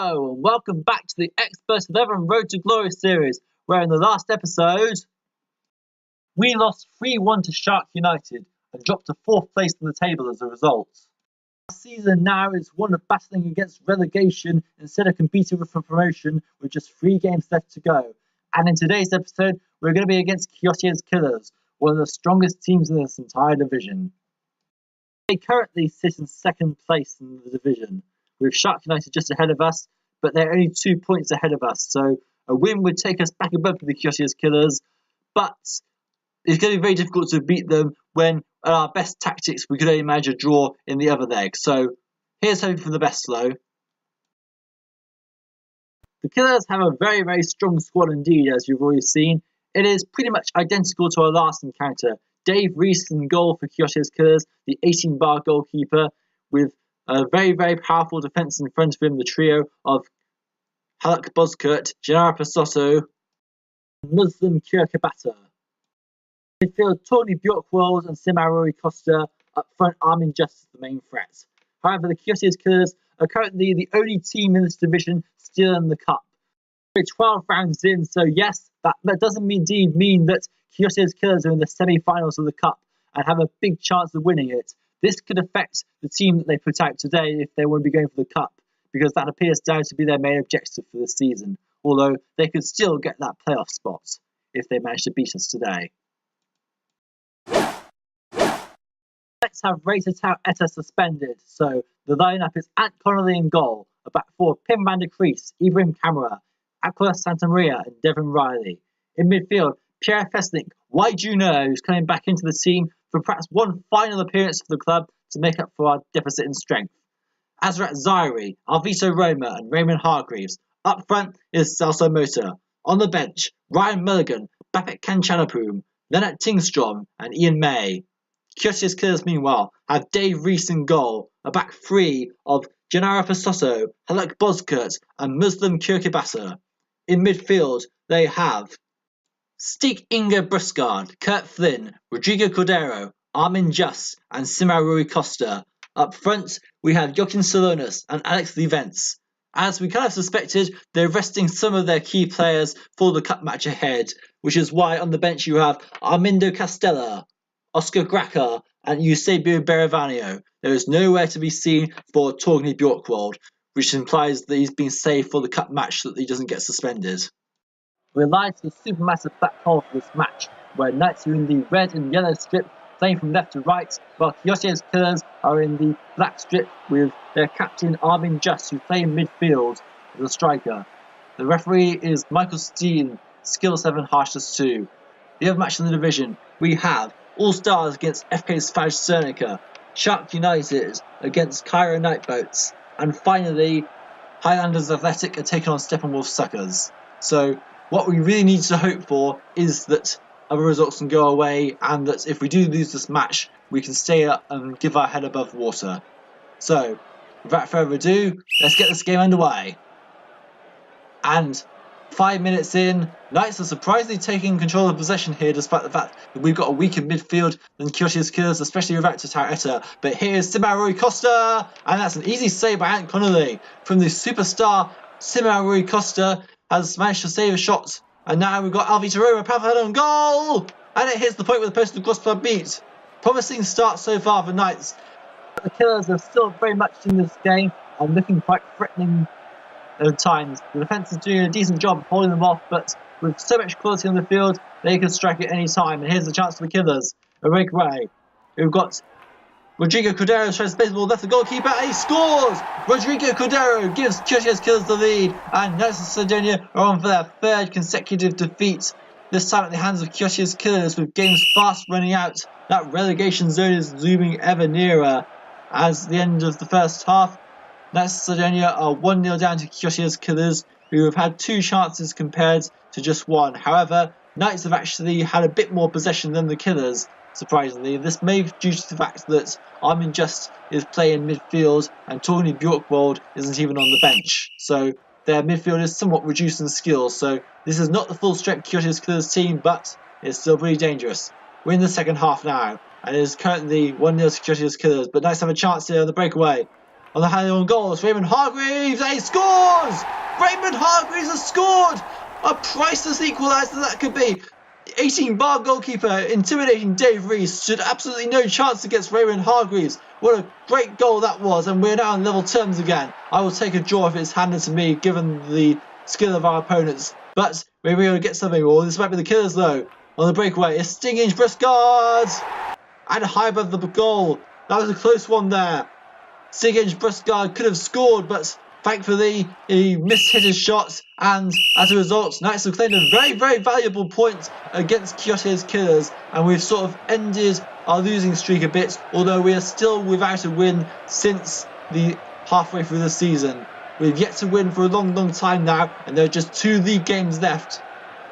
Hello and welcome back to the Xpert 11 Road to Glory series, where in the last episode we lost 3-1 to Shark United and dropped to 4th place in the table as a result. Our season now is one of battling against relegation instead of competing for promotion with just 3 games left to go. And in today's episode we're going to be against Kyotiez Killerz, one of the strongest teams in this entire division. They currently sit in 2nd place in the division, with Shark United just ahead of us, but they're only 2 points ahead of us, so a win would take us back above the Kyotiez Killerz, but it's going to be very difficult to beat them when at our best tactics we could only manage a draw in the other leg. So here's hoping for the best though. The Killers have a very, very strong squad indeed, as you've already seen. It is pretty much identical to our last encounter. Dave Reese in goal for Kyotiez Killerz, the 18-bar goalkeeper, with a very, very powerful defence in front of him, the trio of Haluk Bozkurt, Gennaro Pasotto, and Muslim Kirkabata. Midfield, Tony Bjorkwold and Simarori Costa. Up front, Armin Just is the main threat. However, the Kyotiez Killerz are currently the only team in this division still in the cup. We're 12 rounds in, so yes, that doesn't indeed mean that Kyotiez Killerz are in the semi-finals of the cup and have a big chance of winning it. This could affect the team that they put out today if they want to be going for the cup, because that appears now to be their main objective for this season, although they could still get that playoff spot if they manage to beat us today. Let's have Ray Tataw Eta suspended, so the lineup is Ant Connolly in goal, a back four Pim van der Kruis, Ibrahim Qamara, Aquila Santa Maria and Devin Reilly. In midfield, Pierre Of Hesslink, who's coming back into the team for perhaps one final appearance for the club to make up for our deficit in strength. Azrat Zairi, Alvito Roma and Raymond Hargreaves. Up front is Celso Mota. On the bench, Ryan Mulligan, Bapit Kanchanapoom, Lennart Tingstrom and Ian May. Kyotiez Killerz, meanwhile, have Dave Reese in goal, a back three of Gennaro Pasotto, Haluk Bozkurt and Muslim Kirkabata. In midfield, they have Stig Inge Brusgaard, Kurt Flynn, Rodrigo Cordero, Armin Just and Simarori Costa. Up front, we have Joaquin Salonis and Alex Levents. As we kind of suspected, they're resting some of their key players for the cup match ahead, which is why on the bench you have Armindo Castella, Oscar Graca and Eusebio Beravanio. There is nowhere to be seen for Torgny Bjorkwold, which implies that he's been saved for the cup match so that he doesn't get suspended. We're live to the supermassive black hole for this match, where Knights are in the red and yellow strip, playing from left to right, while Kyotiez Killerz are in the black strip with their captain Armin Just, who play in midfield as a striker. The referee is Michael Steen, skill 7 harshness 2. The other match in the division, we have All Stars against FK Svaj Cernica, Shark United against Cairo Nightboats, and finally Highlanders Athletic are taking on Steppenwolf Suckers. So what we really need to hope for is that other results can go away, and that if we do lose this match, we can stay up and give our head above water. So, without further ado, let's get this game underway. And 5 minutes in, Knights are surprisingly taking control of possession here, despite the fact that we've got a weaker midfield than Kyotiez Killerz, especially without Tataw Eta. But here's Simarori Costa, and that's an easy save by Ant Connolly. From the superstar, Simarori Costa has managed to save a shot, and now we've got Alvito Roma, powerful on goal, and it hits the point with the post of crossbar beat. Promising start so far for Knights. But the Killers are still very much in this game and looking quite threatening at times. The defence is doing a decent job of holding them off, but with so much quality on the field, they can strike at any time. And here's the chance for the Killers. A breakaway. We've got Rodrigo Cordero tries to space the ball left the goalkeeper, and he scores! Rodrigo Cordero gives Kyotiez Killerz the lead, and Knights of Sardinia are on for their 3rd consecutive defeat. This time at the hands of Kyotiez Killerz, with games fast running out. That relegation zone is looming ever nearer. As the end of the first half, Knights of Sardinia are 1-0 down to Kyotiez Killerz, who have had 2 chances compared to just 1. However, Knights have actually had a bit more possession than the Killers. Surprisingly, this may be due to the fact that Armin Just is playing midfield and Torgny Bjorkwold isn't even on the bench. So their midfield is somewhat reduced in skill. So this is not the full strength Kyotiez Killerz team, but it's still pretty dangerous. We're in the second half now, and it is currently 1-0 to Kyotiez Killerz, but Knights have a chance here on the breakaway. on the hand on goal. It's Raymond Hargreaves, and he scores! Raymond Hargreaves has scored! A priceless equaliser that could be. 18-bar goalkeeper intimidating Dave Rees stood absolutely no chance against Raymond Hargreaves. What a great goal that was, and we're now on level terms again. I will take a draw if it's handed to me, given the skill of our opponents. But maybe we'll get something. Or this might be the Killers though. On the breakaway, it's Stinging Brusgard! And high above the goal. That was a close one there. Stinging Brusgard could have scored, but thankfully he mishit his shot, and as a result, Knights have claimed a very, very valuable point against Kyotiez Killerz, and we've sort of ended our losing streak a bit, although we are still without a win since the halfway through the season. We've yet to win for a long, long time now, and there are just 2 league games left.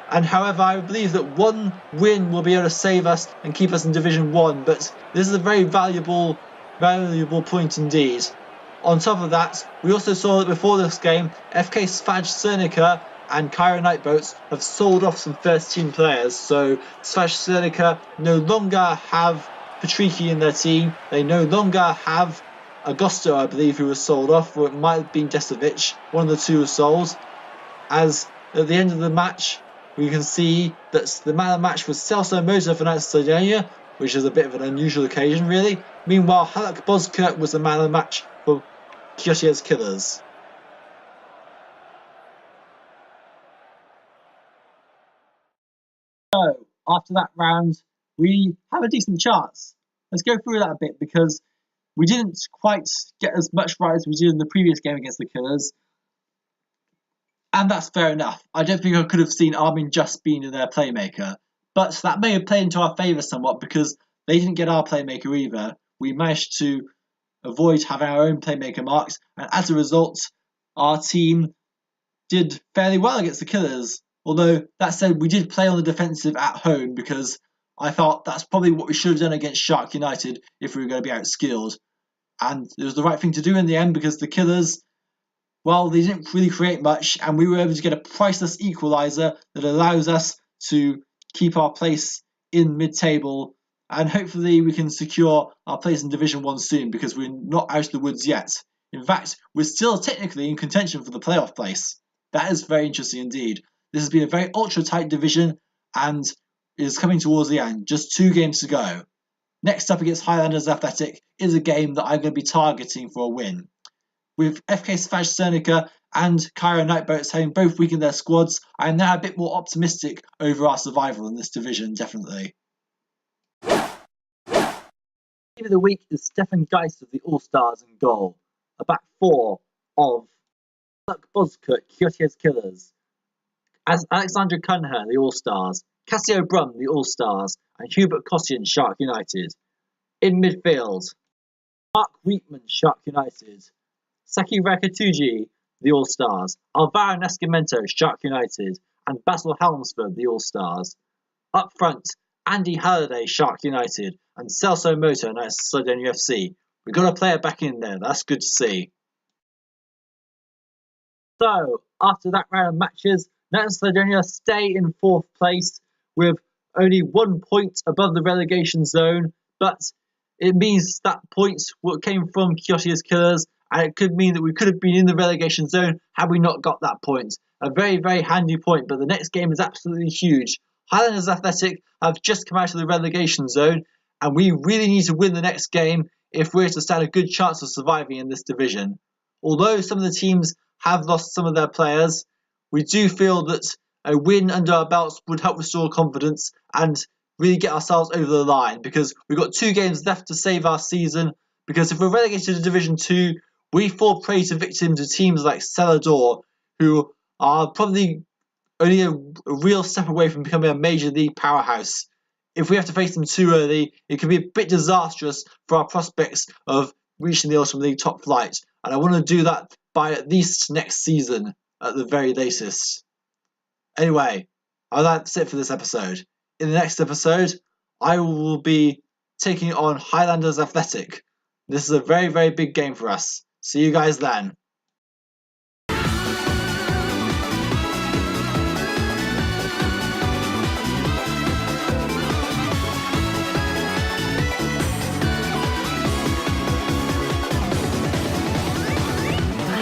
And however, I believe that 1 win will be able to save us and keep us in Division 1, but this is a very valuable point indeed. On top of that, we also saw that before this game, FK Svaj Cernica and Cairo Nightboats have sold off some first-team players. So Svaj Cernica no longer have Patrici in their team. They no longer have Augusto, I believe, who was sold off, or it might have been Desovic. One of the 2 was sold. As at the end of the match, we can see that the man of the match was Celso Moser for Knights of Sardinia, which is a bit of an unusual occasion, really. Meanwhile, Halak Bozkurt was the man of the match for Kyotiez Killerz. So, after that round, we have a decent chance. Let's go through that a bit, because we didn't quite get as much right as we did in the previous game against the Killers. And that's fair enough. I don't think I could have seen Armin just being their playmaker. But that may have played into our favour somewhat, because they didn't get our playmaker either. We managed to avoid having our own playmaker marks, and as a result, our team did fairly well against the Killers. Although, that said, we did play on the defensive at home, because I thought that's probably what we should have done against Shark United if we were going to be outskilled. And it was the right thing to do in the end, because the Killers, well, they didn't really create much, and we were able to get a priceless equaliser that allows us to keep our place in mid-table, and hopefully we can secure our place in Division 1 soon, because we're not out of the woods yet. In fact, we're still technically in contention for the playoff place. That is very interesting indeed. This has been a very ultra-tight division, and is coming towards the end. Just 2 games to go. Next up against Highlanders Athletic is a game that I'm going to be targeting for a win. With FK Svaj Cernica and Cairo Nightboats having both weakened their squads, I am now a bit more optimistic over our survival in this division, definitely. Team of the week is Stefan Geist of the All-Stars in goal. A back 4 of Luck Bozkurt, Kyotiez Killerz, as Alexander Cunha, the All-Stars, Cassio Brum, the All-Stars, and Hubert Koscian, Shark United. In midfield, Mark Wheatman, Shark United, Saki Rakatuji, the All-Stars, Alvaro Nascimento, Shark United, and Basil Helmsford, the All-Stars. Up front, Andy Halliday, Shark United, and Celso Moto, Knights of Sardinia UFC. We've got a player back in there, that's good to see. So, after that round of matches, Knights of Sardinia stay in 4th place with only 1 point above the relegation zone, but it means that points came from Kyotiez Killerz, and it could mean that we could have been in the relegation zone had we not got that point. A very, very handy point, but the next game is absolutely huge. Highlanders Athletic have just come out of the relegation zone, and we really need to win the next game if we're to stand a good chance of surviving in this division. Although some of the teams have lost some of their players, we do feel that a win under our belts would help restore confidence and really get ourselves over the line, because we've got 2 games left to save our season. Because if we're relegated to Division 2, we fall prey to victims of teams like Celador, who are probably only a real step away from becoming a major league powerhouse. If we have to face them too early, it can be a bit disastrous for our prospects of reaching the Ultimate League top flight. And I want to do that by at least next season, at the very latest. Anyway, that's it for this episode. In the next episode, I will be taking on Highlanders Athletic. This is a very, very big game for us. See you guys then.